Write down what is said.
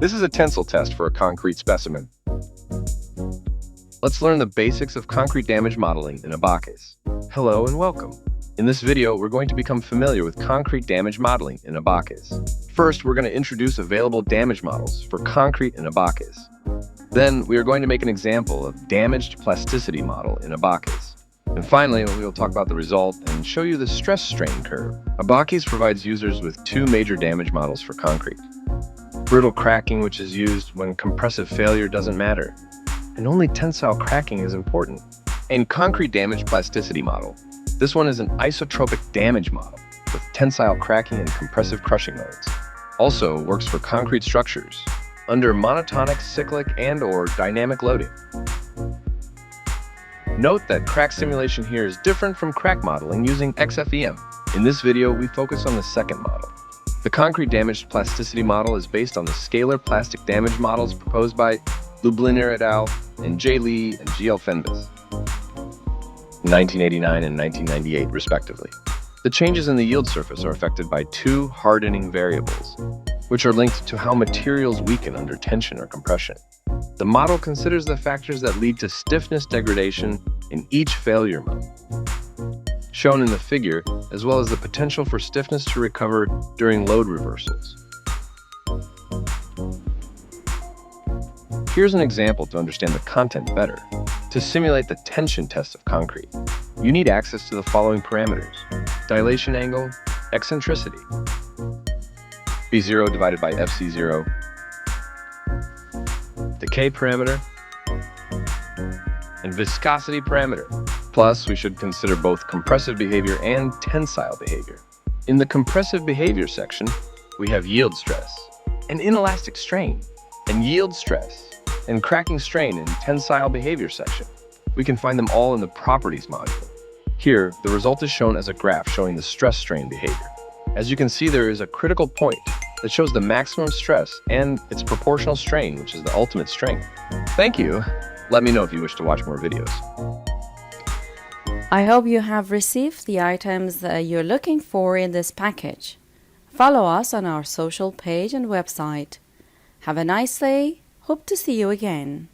This is a tensile test for a concrete specimen. Let's learn the basics of concrete damage modeling in Abaqus. Hello and welcome. In this video, we're going to become familiar with concrete damage modeling in Abaqus. First, we're going to introduce available damage models for concrete in Abaqus. Then, we are going to make an example of damaged plasticity model in Abaqus. And finally, we will talk about the result and show you the stress-strain curve. Abaqus provides users with two major damage models for concrete. Brittle cracking, which is used when compressive failure doesn't matter, and only tensile cracking is important. And concrete damage plasticity model. This one is an isotropic damage model with tensile cracking and compressive crushing modes. Also works for concrete structures under monotonic, cyclic, and/or dynamic loading. Note that crack simulation here is different from crack modeling using XFEM. In this video, we focus on the second model. The concrete damaged plasticity model is based on the scalar plastic damage models proposed by Lubliner et al. And J. Lee and G. L. Fenves, 1989 and 1998, respectively. The changes in the yield surface are affected by two hardening variables, which are linked to how materials weaken under tension or compression. The model considers the factors that lead to stiffness degradation in each failure mode, shown in the figure, as well as the potential for stiffness to recover during load reversals. Here's an example to understand the content better. To simulate the tension test of concrete, you need access to the following parameters: dilation angle, eccentricity, B0 divided by FC0, decay parameter, and viscosity parameter. Plus, we should consider both compressive behavior and tensile behavior. In the compressive behavior section, we have yield stress, and inelastic strain, and yield stress, and cracking strain in tensile behavior section. We can find them all in the properties module. Here, the result is shown as a graph showing the stress-strain behavior. As you can see, there is a critical point that shows the maximum stress and its proportional strain, which is the ultimate strength. Thank you. Let me know if you wish to watch more videos. I hope you have received the items that you're looking for in this package. Follow us on our social page and website. Have a nice day. Hope to see you again.